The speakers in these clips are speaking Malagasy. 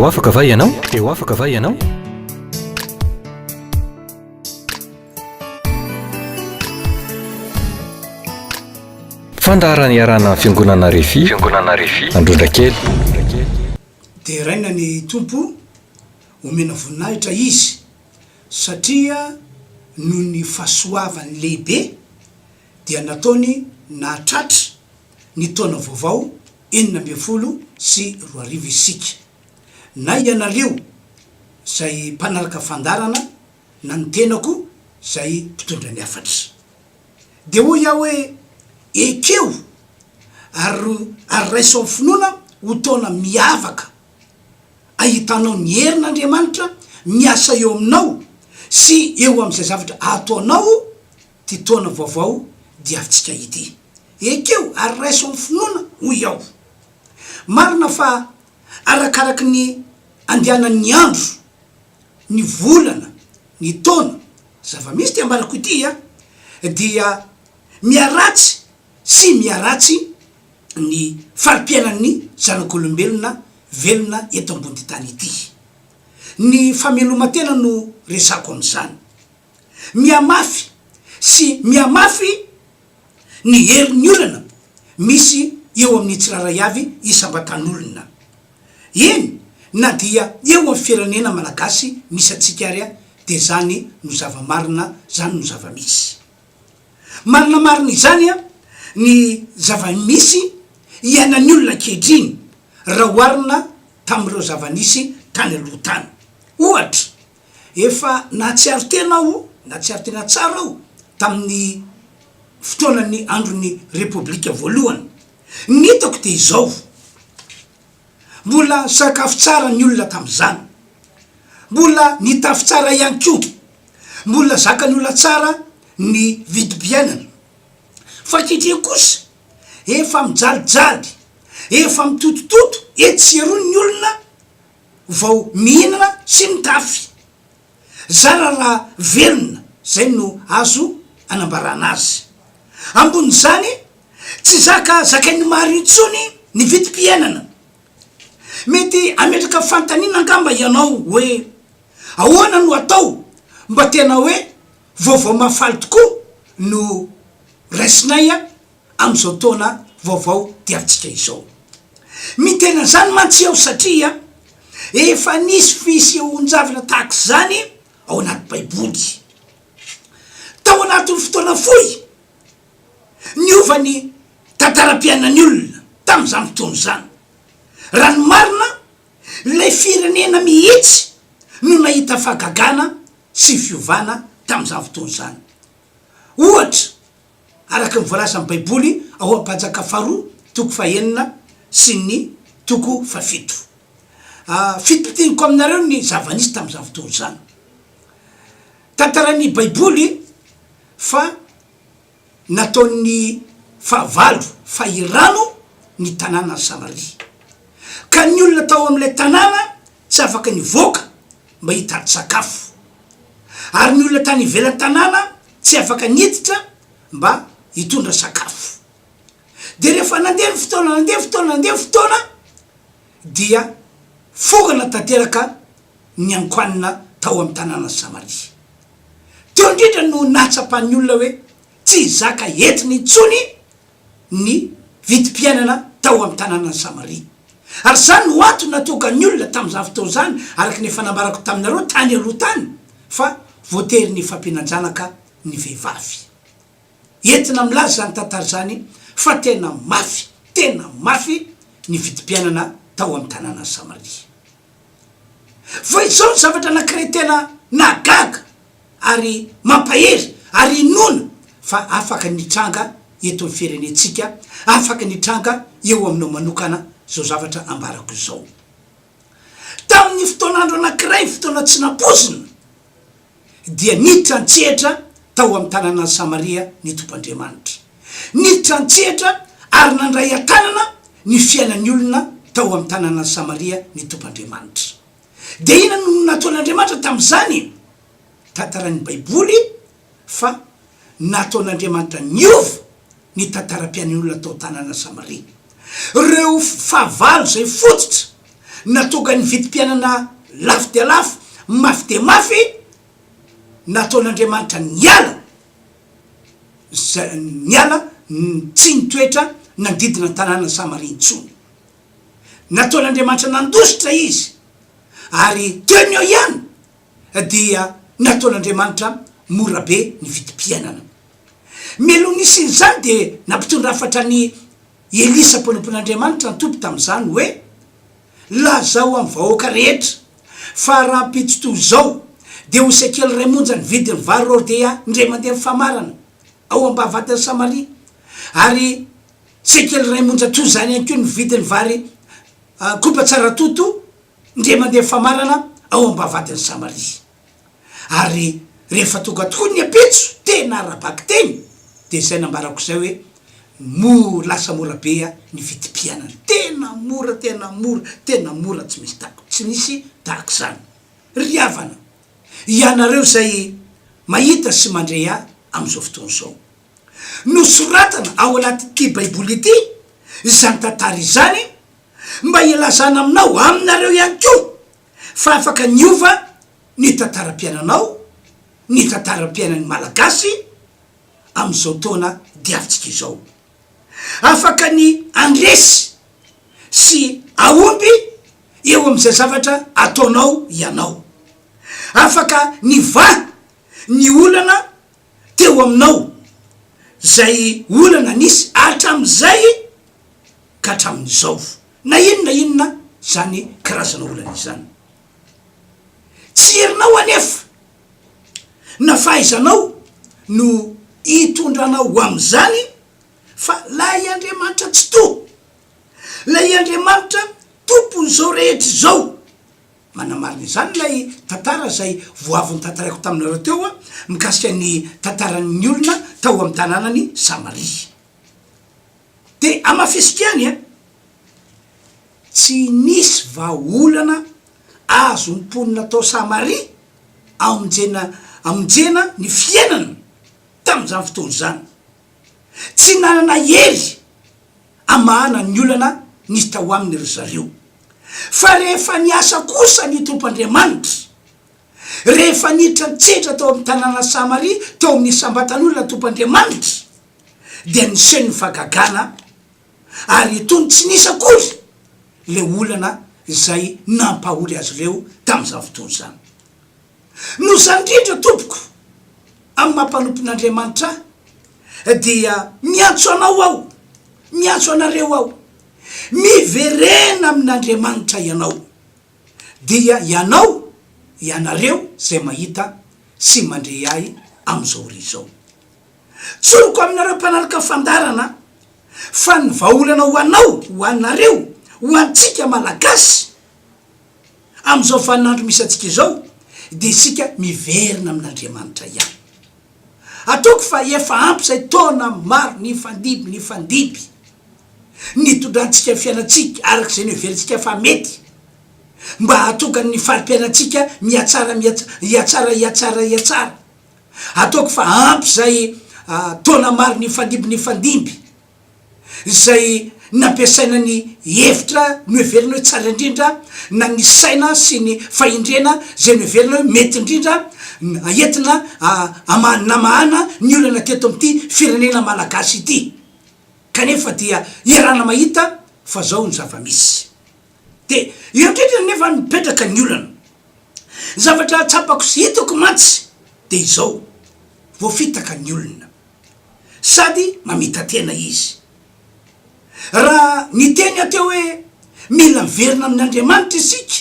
Eo afaka va ianao? Eo afaka va ianao? Fandarany iarana fiangonana RHEFI Androndrakely. Dia raina ny tompo omena voninahitra izy satria noho ny fahasoavany lehibe dia nataony nahatratra ny taona vaovao 2024 isika. Na ianareo zay mpanaraka fandarana na ny tenako zay mpitondra ny afatra. Dia hoy aho hoe ekeo ary raisao finoana ho taona miavaka ahitanao ny herin'Andriamanitra miasa eo aminao sy eo amin'izay zavatra ataonao ty taona vaovao dia avitsika ity. Ekeo ary raisao finoana hoy aho. Marina fa arakaraky ny andehanan'ny andro, ny volana, ny taona, zava-misy ty ambarako ity dia miaratsy sy miaratsy ny farim-piainan'ny zanak'olombelona velona eto ambony tany ity. Ny fameloman-tena no resako amin'izany. Miamafy sy miamafy ny herin'ny olana misy eo amin'ny tsiraray avy isam-batan'olona. Eny na dia eo amin'ny firenena malagasy misy atsika ary dia zany no zava-marina, zany no zava-misy. Marina izany ny zava-misy ianan'ny olona ankehitriny raha oharina tamin'ireo zava-nisy tany aloha tany. Ohatra, efa nahatsiaro tenao, nahatsiaro tena tsara ao tamin'ny fotoanan'ny andron'ny repoblika voalohany. Ny hitako dia izao, mbola sakafo tsara ny olona tamin'izany, mbola nitafy tsara ihany koa, mbola zakany olona tsara ny vidim-piainana. Fa ankehitriny kosa efa mijalijaly, efa mitotototo etseroany ny olona vao mihinana sy mitafy. Zara raha velona, zay no azo anambarana azy. Ambon'izany tsy zakainy maro intsony ny vidim-piainana. Mety ametraka fantaniana angamba ianao hoe ahoana no atao mba tena hoe vaovao mafaly tokoa no raisinay amin'izao taona vaovao diavitsika izao. Mitena zany mantsy aho satria efa nisy fisehoan-javatra tahaka zany ao anaty baiboly. Tao anatin'ny fotoana fohy niovany tantaram-piainan'ny olona tamin'izany fotoana zany. Raha ny marina ilay firenena mihitsy no nahita fahagagana sy fiovana tamin'izany fotoana zany. Ohatra, araka ny voalaza amin'ny baiboly ao am-pajaka faharoa toko fahaenina sy ny toko fahafito. Fitotiniko aminareo ny zava-nisy tamin'izany fotoana zany. Tantaran'ny baiboly fa nataon'ny fahavalo fahirano ny tanàna Samaria. Ka ny olona tao amin'ilay tanàna tsy afaka nivoaka mba hitady sakafo. Ary ny olona tany ivelan'ny tanàna tsy afaka niditra mba hitondra sakafo. Dia rehefa nandeha fotoana dia fogana tanteraka ny ankoanina tao amin'ny tanàna Samaria. Teo indrindra no nahatsapan'ny olona hoe tsy zaka entiny intsony ny vidim-piainana tao amin'ny tanàna Samaria. Ary zany no antony natonga ny olona tamin'izany fotoana zany, araky ny efa nambarako taminareo tany aloha tany, fa voatery ny fampinan-janaka ny vehivavy. Entina milaza zany tantara zany fa tena mafy ny vidim-piainana tao amin'ny tanàna Samaria. Fa izao ny zavatra anankiray tena nagaga ary mampahery ary inona fa afaka nitranga eto amin'ny firenentsika, afaka nitranga eo aminao manokana zao zavatra ambarako izao. Tamin'ny fotoanandro anankiray, fotoana tsy nampozina, dia niditra antsehatra tao amin'ny tanàna Samaria ny tompandriamanitra. Niditra antsehatra ary nandray an-tanana ny fiainan'ny olona tao amin'ny tanàna Samaria ny tompandriamanitra. Dia ina no nataon'Andriamanitra tamin'izany? Tantaran'ny baiboly fa nataon'Andriamanitra niova ny tantaram-piainan'ny olona tao tanàna Samaria. Reo fahavalo zay fototra natonga ny vitim-piainana lafo de lafo, mafy de mafy, nataon'Andriamanitra niala tsy nitoetra nandidina tanàna Samaria intsony. Nataon'Andriamanitra nandositra izy, ary teny eo ihany dia nataon'Andriamanitra mora be ny vitim-piainana. Melo nisy izany de nampitondra hafatra ny Elisa mpanapon'Andriamanitra nytompo tamin'izany hoe lazao amin'ny vahoaka rehetra fa raha mpitsoto zao de ho sekely ray monja ny vidiny vary ordea ndray mandeha famarana ao ambavatan'ny Samaria, ary sekely ray monja toy zany ihany koa ny vidiny vary kopa tsara toto ndray mandeha famarana ao ambavatan'ny Samaria. Ary rehefa tonga tokoa ny apitso tena arabaky teny de zay nambarako zay hoe lasa mora be ny vitim-piainana, tena mora tsy misy tsy misy tahaka zany. Ry havana, ianareo zay mahita sy mandray am'izao fotoana zao, nosoratana ao anaty baiboly ity zany tantara izany mba ilazana aminao aminareo ihany koa fa afaka niova ny tantaram-piainanao, ny tantaram-piainan'ny malagasy am'izao taona diavitsika izao. Afaka ny andresy sy aomby eo am'izay zavatra ataonao ianao. Afaka ny ny olana teo aminao, zay olana nisy hatram'izay ka hatramin'izao, na inona zany karazana olana izany. Tsy herinao anefa na fahaizanao no hitondranao am'izany, fa lay Andriamanitra tsy to, lay Andriamanitra tompon'izao rehetra zao. Manamarina izany lay tantara zay voaviny tantaraiko taminareo teo mikasika ny tantaran'ny olona tao amin'ny tanànany Samaria. De amafisika tsy nisy vahaolana azo mponina tao Samaria amonjena ny fiainana tamin'izany fotoana zany. Tsy nanana hery amahana ny olana nisy tao aminy ry zareo, fa rehefa niasa kosa ny Tompoandriamanitra, rehefa niditra nitsetra tao amin'ny tanàna Samaria tao amin'ny sambatan'olona Tompoandriamanitra, dia niseho ny fagagana, ary tony tsy nisy akory le olana zay nampahory azy reo tamin'izany fotoana zany. No zany indrindra tompoko amin'ny mampanompon'Andriamanitra dia miantso anao aho, miantso anareo aho, miverena amin'Andriamanitra ianao, dia ianareo zay mahita sy mandre ahy am'izao ry zao. Tsoroko aminareo mpanaraka fandarana fa ny vahaolana ho anao, ho anareo, ho antsika malagasy am'izao vaninandro misy atsika izao, de isika miverina amin'Andriamanitra ihany. Ataoko fa efa ampy zay taona maro ny fandiby nitondrantsika fiainatsika arak'izay ny heverentsika fa mety, mba hatonga ny farim-piainatsika hiatsara. Ataoko fa ampy zay taona maro ny fandimby zay nampiasaina ny hevitra no heverina hoe tsara indrindra, na ny saina sy ny faindrena zay no heverina hoe mety indrindra, entina namahana ny olana teto amin'ity firenena malagasy ity. Kanefa dia iarana mahita fa zao ny zava-misy. De io indrindra nefa mipetraka ny olana, zavatra tsapako sy hitako mantsy de izao, voafitaka ny olona sady mamita tena izy. Raha ny teny ateo hoe mila miverina amin'Andriamanitra isika,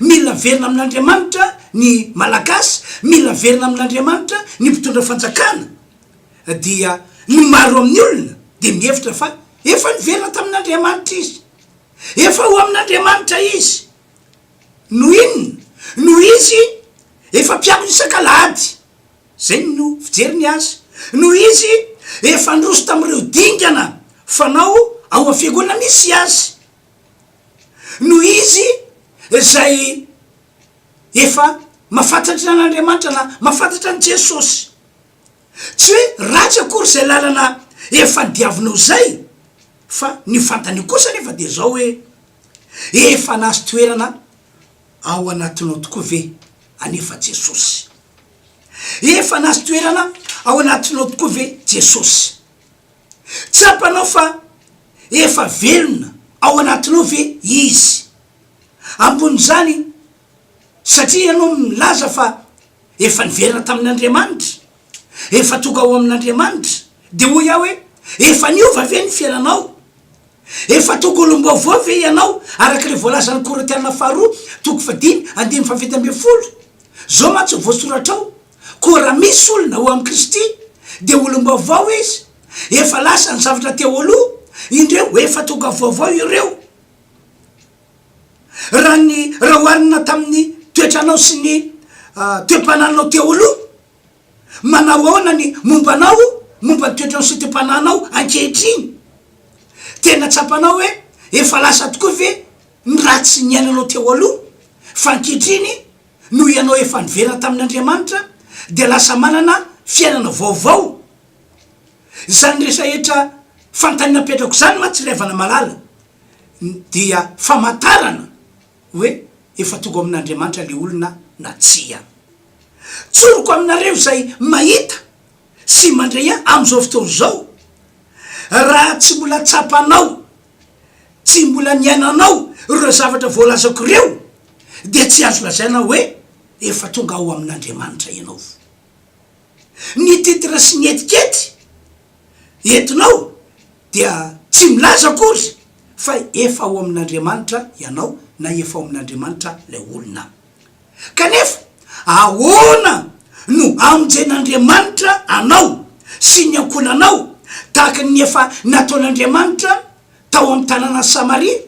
mila miverina amin'Andriamanitra ny malagasy, mila miverina amin'Andriamanitra ny mpitondra fanjakana, dia ny maro amin'ny olona de mihevitra fa efa niverina tamin'Andriamanitra izy, efa ho amin'Andriamanitra izy. No inona? No izy efa mpiako isaka Alahady, zay no fijeriny azy. No izy efa ndroso tamin'ireo dingana fanao ao amin'ny fiangonana misy azy. No izy zay efa mafantatra n'Andriamanitra na mafantatra an' Jesosy. Tsy hoe ratsy akory zay lalana efa diavinao zay, fa ny fantany kosa nefa de zao hoe efa nasy toerana ao anatinao tokoa ve anefa Jesosy. Efa nasy toerana ao anatinao tokoa ve Jesosy. Tsapanao fa efa velona ao anatinao ve izy. Ambony zany satria ianao milaza fa efa niverina tamin'Andriamanitra, efa tonga ao amin'Andriamanitra, de hoy aho hoe efa niova ve ny fiainanao, efa tonga olom-baovao ve ianao, araka le voalazan'ny Korintiana 2:5-7-10. Zao mantsy voasoratra ao, koa raha misy olona ho amin'ny Kristy de olom-baovao izy, efa lasa ny zavatra teo aloha, indreo efa tonga vaovao ireo. Raha hoarina tamin'ny toetranao sy ny toepananao teo aloha, manao ahoana ny mombanao, momba ny toetranao sy toepananao ankehitriny. Tena tsapanao hoe efa lasa tokoa ve ny ratsy ny ainanao teo aloha, fa ankehitriny noho ianao efa niverina tamin'Andriamanitra de lasa manana fiainana vaovao. Zany rehetra fantanina petrako zany mantsy revana malala dia famantarana hoe efa tonga amin'Andriamanitra le olona na tsia. Tsoroko aminareo zay mahita sy mandray am'izao fotoana zao, raha tsy mbola tsapanao, tsy mbola niainanao ireo zavatra voalazako ireo, de tsy azo lazaina hoe efa tonga ao amin'Andriamanitra ianao. Ny titra sy ny etikety entinao dia tsy milaza akory fa efa ao amin'Andriamanitra ianao, na efa ao amin'Andriamanitra le olona. Kanefa ahoana no amonjen'Andriamanitra anao sy ny ankonanao tahaka ny efa nataon'Andriamanitra tao amin'ny tanàna Samaria,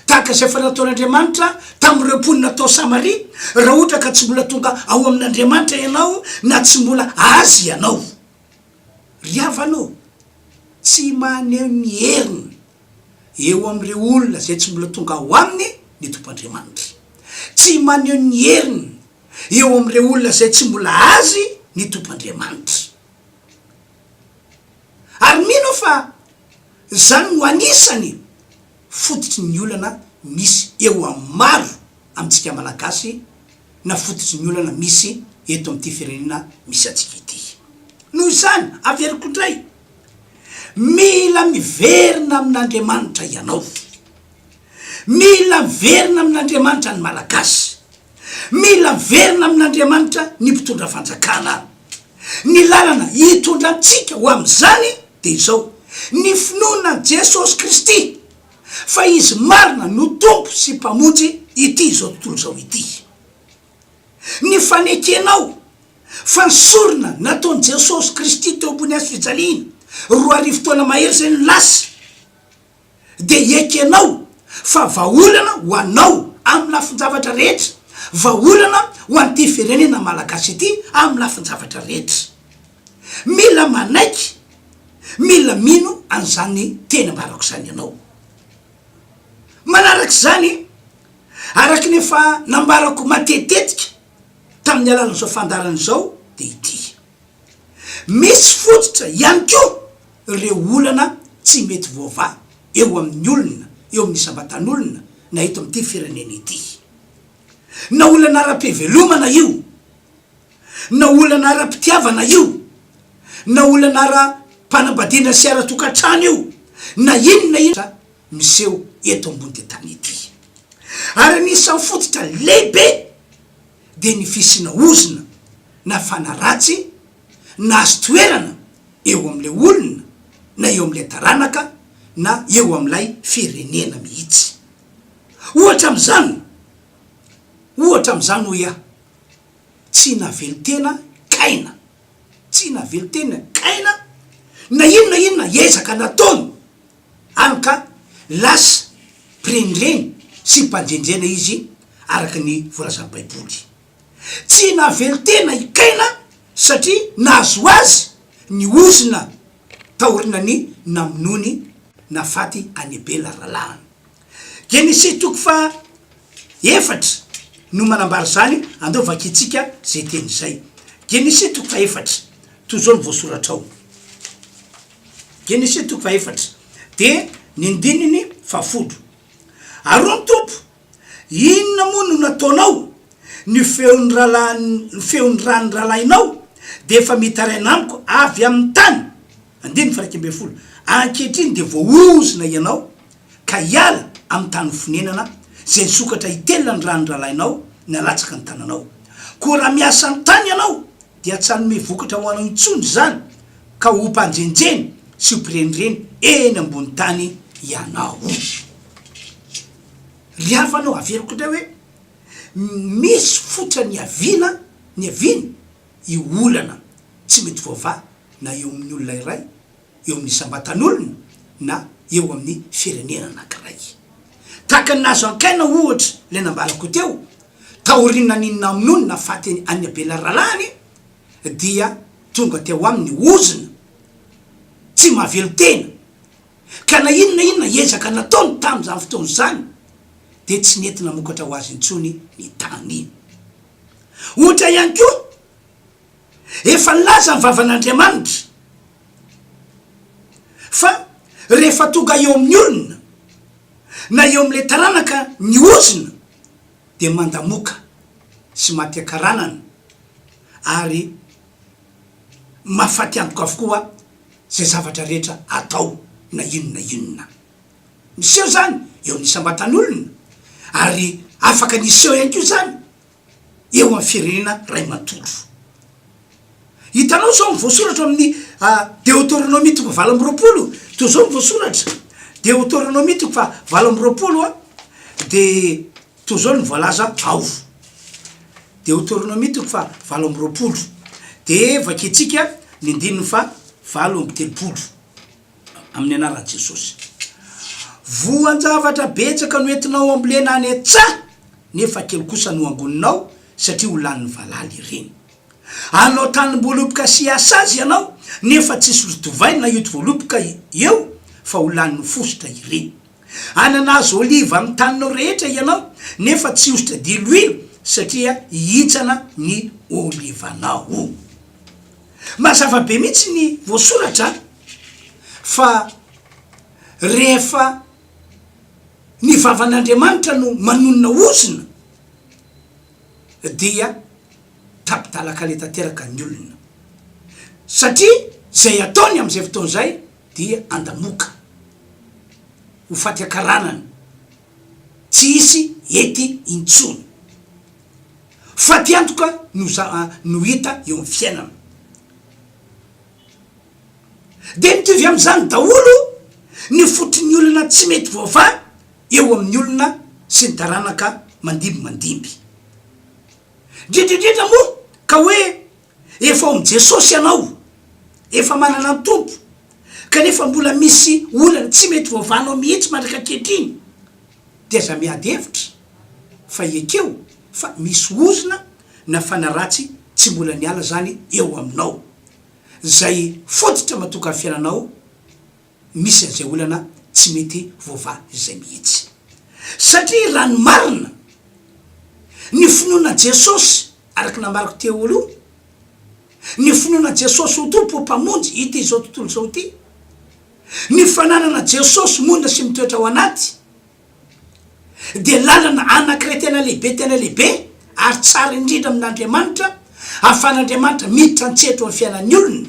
tahaka izay efa nataon'Andriamanitra tamin'ireo mponina tao Samaria, raha ohatra ka tsy mbola tonga ao amin'Andriamanitra ianao na tsy mbola azy ianao. Ry havanao, tsy maneho ny heriny eo amin'ireo olona zay tsy mbola tonga ao aminy ny tompandriamanitra, tsy maneho ny heriny eo amin'ireo olona zay tsy mbola azy ny tompandriamanitra. Ary mino fa zany no anisany fototry ny olana misy eo amin'ny maro amintsika malagasy, na fototry ny olana misy eto amin'ity firenena misy atsika ity. Noho izany averiko indray, mila miverina amin'Andriamanitra ianao, mila miverina amin'Andriamanitra ny malagasy, mila miverina amin'Andriamanitra ny mpitondra fanjakana. Ny lalana hitondrantsika ho amin'izany de izao, ny finoana Jesosy Kristy fa izy marina no tompo sy mpamonjy ity zao tontolo zao ity. Ny fanekenao fa nisorona nataon'i Jesosy Kristy teo ambony hazo fijaliana 2 taona mahery zay ny lasa, de ekenao fa vaolana ho anao amin'ny lafin-javatra rehetra, vaolana ho an'ity firenena malagasy ity amin'ny lafin-javatra rehetra. Mila manaiky, mila mino an'izany tena mbarako zany ianao. Manaraka zany, araky nefa nambarako matetetika tamin'ny alalan'izao fandarana izao de ity: misy fototra ihany koa ireo olana tsy mety voava eo amin'ny olona, eo amin'ny sambatan'olona na eto amin'ity firenena ity. Na olana ara-pivelomana io, na olana ara-pitiavana io, na olana ara-panambadiana sy ara-tokantrano io, na inona miseho eto ambony tany ity. Ary anisan'ny fototra lehibe de ny fisina ozona na fanaratsy na azo toerana eo amin'le olona, na eo amin'le taranaka, na eo amin'ilay firenena mihitsy. Ohatra amin'izany ho ia, tsy navelo tena kaina, tsy navelo tena kaina, na inona ezaka nataony any ka lasa prenireny sy mpanjendrena izy araka ny voalazan'ny Baiboly. Tsy navelo tena ikaina satria nahazo azy ny ozona taorina ny namonony na faty anebela ralahany. Genesis 4 no manambara zany, andeo vakitsika zay teny zay. Genesis 4 toy zao ny voasoratra ao. Genesis 4 de ny ndininy 10. Aron tompo, inona moa no nataonao ny feon'ny ranondralainao de efa mitaraina amiko avy amin'ny tany andiny faraky amby folo ankehitriny de voaozona ianao ka hiala amin'ny tany fonenana zay sokatra hitelona ny ranondralainao nalatsaka ny tananao. Koa raha miasa ny tany ianao dia tsanome vokatra ho anao intsony zany ka ho mpanjenjeny sy ho mpirenireny eny ambony tany ianao. Riavanao averiko ndray hoe misy fotra ny avina io olana tsy mety voava na eo amin'ny olona iray, eo amin'ny sambatan'olona na eo amin'ny firenena anankiray. Tahaka ny nazo ankaina ohatra le nambalako teo, taorina ninona amin'olona faty any Abelaralany dia tonga teo amin'ny ozona tsy mahavelo tena ka na inona ezaka nataony tamin'izany fotoana zany de tsy nety namokatra ho azy intsony ny tany iny. Ohatra ihany koa efa nilaza ny vavan'Andriamanitra fa rehefa tonga eo amin'ny olona na eo amin'le taranaka ny ozona de mandamoka sy maty akaranana ary mahafaty antoka avokoa zay zavatra rehetra atao na inona. Niseho zany eo amin'ny sambatan'olona ary afaka niseho ihany koa zany eo amin'ny firenena ray mantolo. Hitanao zao mivoasoratra amin'ny Deutéronomie 20:20 toy zao mivoasoratra Deutéronomie 20:20 de toy zao ny voalaza ao Deutéronomie 20:20 de vaketsika ny 7:30 amin'ny anaran'i Jesosy. Voan-javatra betsaka no entinao ambolena any an-tsaha nefa kely kosa no angoninao satria ho lanin'ny valaly ireny. Anao tany voaloboka sy asa azy ianao nefa tsisy rotovaina na ito voaloboka eo fa ho lanin'ny fosotra ireny. Ananazo oliva amin'ny taninao rehetra ianao nefa tsy hosotra diloilo satria hitsana ny olivanao. Mazava be mihitsy ny voasoratra fa rehefa ny vavan'Andriamanitra no manonona ozona dia tapitalaka le tanteraka ny olona satria zay ataony amin'izay fotoana zay dia andamoka ho faty akaranana tsy hisy ety intsony faty antoka no hita eo amin'ny fiainana. De mitovy amin'izany daholo ny fotony olona tsy mety voava eo amin'ny olona sy ny taranaka mandimby. Ndrindrindrindra moa ka hoe efa ao Jesosy ianao, efa manana ny tompo kanefa mbola misy olana tsy mety voavanao mihitsy mandraka ankehitriny dia za miady hevitra fa ekeo fa misy ozona na fanaratsy tsy mbola niala zany eo aminao zay fototra matoka ny fiainanao misy an'izay olana tsy mety voava izay mihitsy. Satria raha ny marina ny finoana Jesosy araky namariko teo aloha, ny finoana Jesosy ho tompo mpamonjy ity zao tontolo zao ty, ny fananana Jesosy monina sy mitoetra ao anaty de lalana anankiray tena lehibe ary tsara indrindra amin'Andriamanitra ahafahan'Andriamanitra miditra antseto amin'ny fiainan'ny olona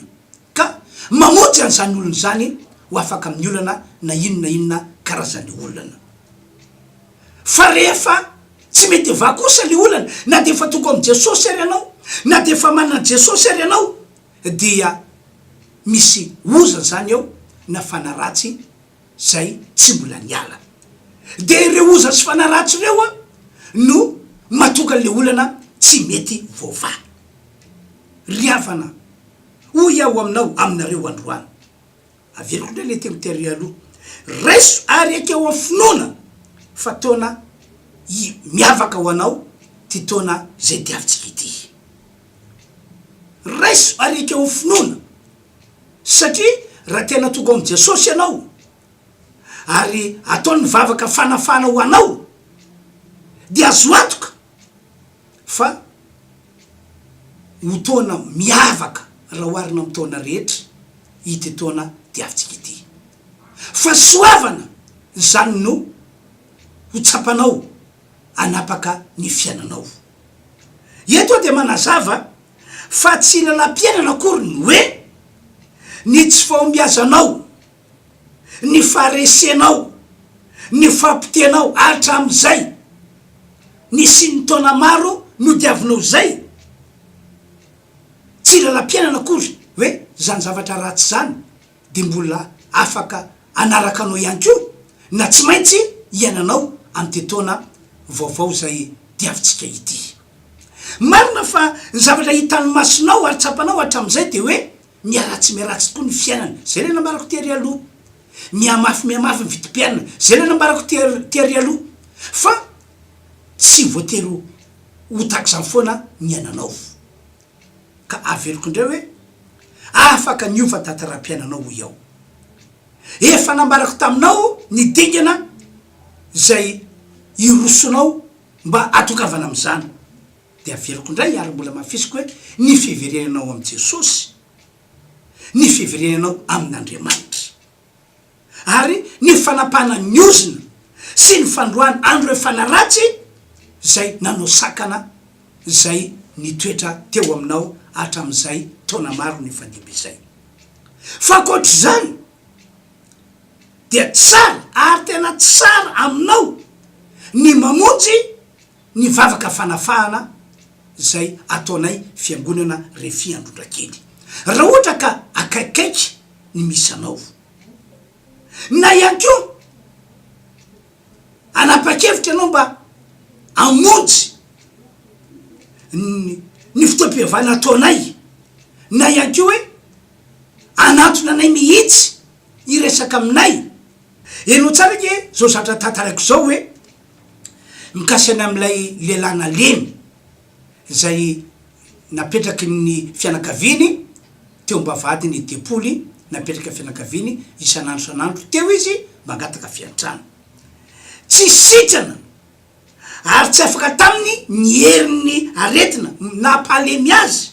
ka mamonjy an'izany olona zany ho afaka amin'ny olana na inona karazany olana. Fa rehefa tsy mety va kosa le olana na de efa tonga amin'ny Jesosy ary ianao na de efa manana Jesosy ary ianao dia misy ozana zany eo na fanaratsy zay tsy mbola niala. De ireo ozana sy fanaratsy ireo no matonga le olana tsy mety voava. Riavana hoy aho aminao aminareo androany averiko ndray le tery aloha raiso ary ekeo amin'ny finoana fa taona miavaka ho anao ty taona zay diavintsika ity. Raiso ary ekeo amin'ny finoana satria raha tena tonga amin'ny Jesosy ianao ary ataony mivavaka fanafana ho anao dia azo antoka fa ho taona miavaka raha oharina amin'ny taona rehetra ity taona diavintsika ity. Fa soavana zany no ho tsapanao anapaka ny fiainanao. Eto de manazava fa tsy lalam-piainana akory ny hoe ny tsy fahombiazanao, ny faharesenao, ny fampitenao hatram'izay ny siny taona maro no diavinao zay, tsy lalam-piainana akory hoe zany zavatra ratsy zany de mbola afaka anaraka anao ihany ko na tsy maintsy iananao amty taona vaovao zay diavitsika ity. Marina fa ny zavatra hitany masinao ary tsapanao hatram'izay de hoe miaratsy miaratsy tokoa ny fiainana, zay le nambarako tery aloha, miamafy ny vidim-piainana, zay le nambarako tery aloha, fa tsy voatery ho takizany foana ny iananao. Ka averiko indray hoe afaka niova tantara-piainanao ho iaho. Efa nambarako taminao ny dingana zay irosonao mba atokavana am'izany. De averiko indray ary mbola mafisiko hoe ny fivorianao am' Jesosy, ny fivorianao amin'Andriamanitra, ary ny fanapahana ny ozona sy ny fandroana andro fanaratsy zay nanao sakana zay nitoetra teo aminao hatram'izay taona maro ny fandimby zay. Fa koatra zany dia tsara ary tena tsara aminao ny mamonjy ny vavaka fanafahana zay ataonay fiangonana RHEFI Androndrakely. Raha ohatra ka akaikaiky ny misy anao na ihany ko anapa-kevitra anao mba amonjy ny fotoam-pivavahana ataonay, na ihany ko hoe anatona anay mihitsy iresaka aminay, enao tsara ke zao zatra tantaraiko zao hoe mikasiny am'ilay lelana lemy zay napetraky ny fianakaviany teo mba vady ny depoly, napetraka fianakaviany isanandro teo izy mangataka fiantrano, tsy sitrana ary tsy afaka taminy ny herin'ny aretina nampalemy azy,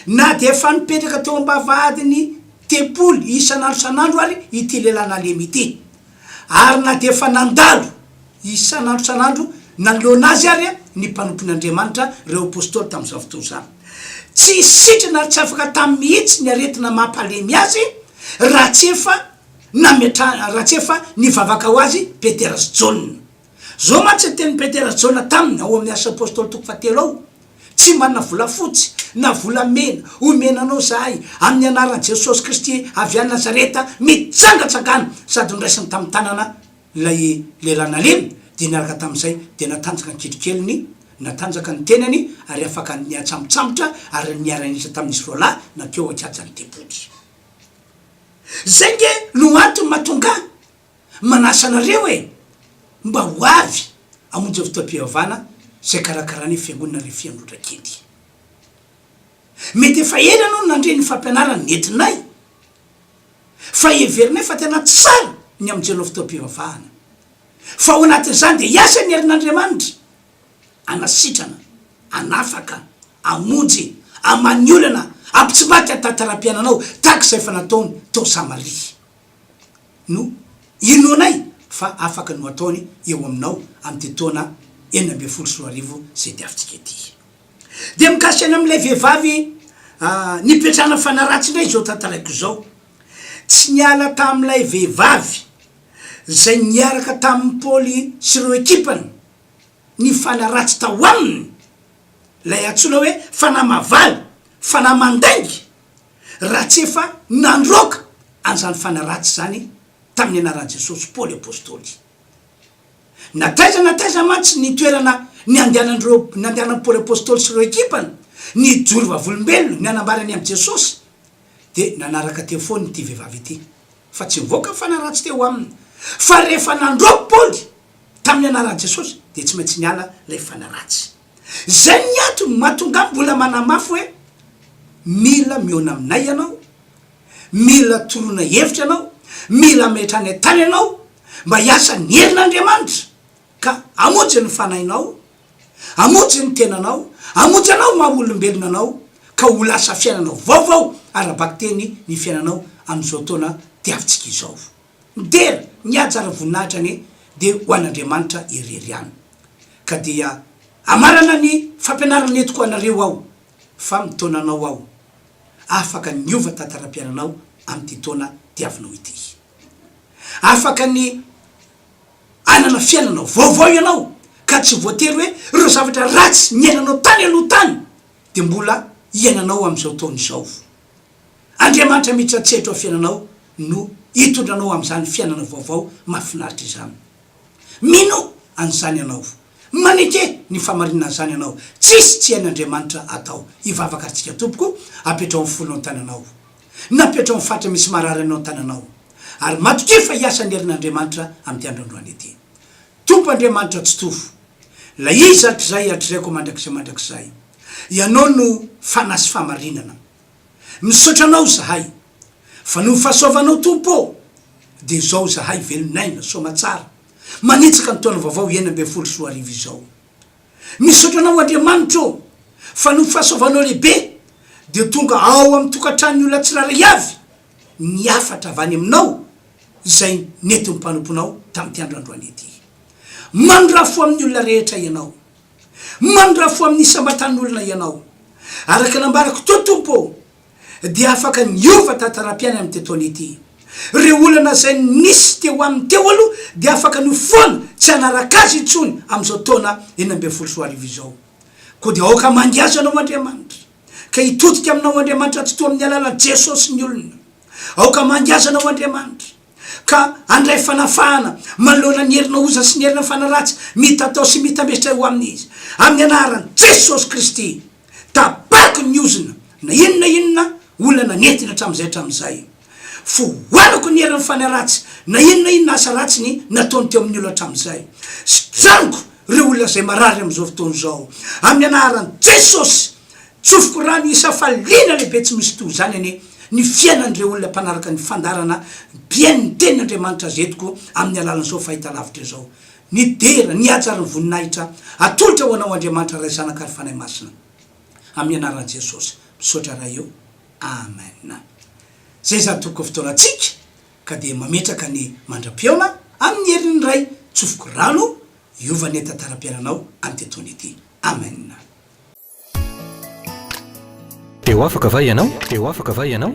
na de efa nipetraka teo ambavady ny tepoly isanandro ary ity lelana lemy ity, ary na de efa nandalo isanandro nanoloana azy ary ny mpanompon'Andriamanitra reo apôstôly tam'izao fotoana zany, tsy sitrana ary tsy afaka tamy mihitsy ny aretina mampalemy azy raha tsy efa nivavaka ho azy Petera sy Jaune. Zao mantsy teny Petera sy Jaune taminy ao amin'ny asa apôstôly toko 7 ao, tsy manana vola fotsy na vola mena omenanao zahay amin'ny anaran'i Jesosy Kristy avy any Nazareta mitsangatsangana sady ndraisiny tamy tanana lay lelana lemy, de niaraka tam'izay de natanjaka ny ketrikeliny, natanjaka ny tenany ary afaka ny atsamotsamotra ary niara-nisa tamin'izy roa lahy na keo akatsa ny depoly. Zay nge no antony mahatonga manasa anareo hoe mba ho avy amonjy fotoam-pivavahana zay karakarany fiangonana RHEFI Androndrakely. Mety efa ela anao nandre ny fampianarana nentinay, fa heverinay fa tena tsara ny amonjenao fotoam-pivavahana, fa ao anatin'izany de hiasa ny herin'Andriamanitra anasitrana, anafaka, amonjy, amaniolana, ampitsimaty tantara-piainanao tahaka izay fa nataony tao Samaria. No ino anay fa afaka no ataony eo aminao amty taona 2024 zay diavitsika ety. De mikasiny am'ilay vehivavy nipetrana fanaratsy indray zao tantaraiko zao, tsy niala tam'ilay vehivavy zay niaraka tamin'ny Paoly sy reo ekipany ny fanaratsy tao aminy, lay antsoina hoe fanamavaly, fanamandaingy, raha tsy efa nandroaka an'izany fanaratsy zany tamin'ny anaran'i Jesosy Paoly apôstôly. Nataiza mantsy ny toerana ny andehanan'ny Paoly apôstôly sy reo ekipany ny joro vavolombelona ny anambarany amin'i Jesosy, de nanaraka teo foana ity vehivavy ity, fa tsy mivoaka fanaratsy teo aminy, fa rehefa nandroaka Paoly tamin'ny anaran'i Jesosy de tsy maintsy niala lay fanaratsy. Zay ny antony mahatonga mbola manamafy hoe mila miona aminay ianao, mila toroana hevitra ianao, mila metrany an-tany ianao mba hiasa ny herin'Andriamanitra ka amonjy ny fanainao, amonjy ny tenanao, amonjy anao maha-olombelona anao ka ho lasa fiainanao vaovao arabaky teny ny fiainanao am'izao taona tiavitsika izao. Dera ny ajara voninahitra ny de ho an'Andriamanitra irery any ka dia amarana ny fampianarana etiko anareo ao fa mitonanao ao afaka niova tantara-piainanao am'ty taona tiavinao ity afaka ny anana fiainanao vaovao ianao ka tsy voatery hoe reo zavatra ratsy niainanao tany aloha tany de mbola iainanao am'izao taona izao Andriamanitra miditra tsetro fiainanao no hitondranao am'izany fiainana vaovao mahafinaritra izany mino an'izany ianao maneke ny famarinana zany ianao tsisy tsy hain'Andriamanitra atao ivavaka atsika tompoko apetrao amin'ny folonao tananao napetrao amin'ny fatra misy marary anao tananao ary matoke fa hiasa ny herin'Andriamanitra amin'ny androandroany ity tompo Andriamanitra tsy tofo la izy atrizayko mandrakizay ianao no fanasy famarinana misotranao zahay fa no fahasoavanao tompo de zao zahay velonaina somatsara manitsaka ny taona vaovao 9 izao misotranao Andriamanitra fa no fahasoavanao lehibe de tonga ao amin'ny tokantrano olona tsiraray avy ny afatra avany aminao zay nety mpanomponao tamin'ty androandroany ety mandrafo amin'ny olona rehetra ianao mandrafo amin'ny isambatan'olona ianao araka nambarako to tompo de afaka niova tantara-piaina amin'ny tetoana ety reo olana zay nisy teo amin'ny teo aloha de afaka nofona tsy anaraka azy itsony am'izao taona 9 izao ko de aoka mangiazo anao Andriamanitra ka hitotika aminao Andriamanitra tsy toa amin'ny alala Jesosy ny olona aoka mangiazo anao Andriamanitra ka andray fanafahana manoloana ny herinao oza sy ny herina fanaratsy mitatao sy mitambesitra ho amin'izy amin'ny anaran'i Jesosy Kristy tapaky ny ozona na inona olana nentina hatramin'izay foanako ny herin'ny fanaratsy na inona asa ratsiny nataony teo amin'ny olona hatramin'izay straniko reo olona zay marary am'izao fotoana zao amin'ny anaran'i Jesosy tsofoko rano isa faliana lehibe tsy misy toy zany ane ny fiainan'ireo olona mpanaraka ny fandarana mpiain'ny tenin'Andriamanitra zetiko amin'ny alalan'izao fahita lavitra zao ny dera ny atsara ny voninahitra atolotra ho anao Andriamanitra ray zanaka ary fanahy masina amin'ny anaran'i Jesosy misaotra raha eo amen zay zany toko fotoanatsika ka de mametraka ny mandra-piaona amin'ny herin'ny ray tsofoko rano iovany tantara-piainanao amin'ny tetoana ety amen eo afaka va ianao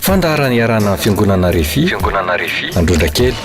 fandaharany iarana fiangonana RHEFI Androndrakely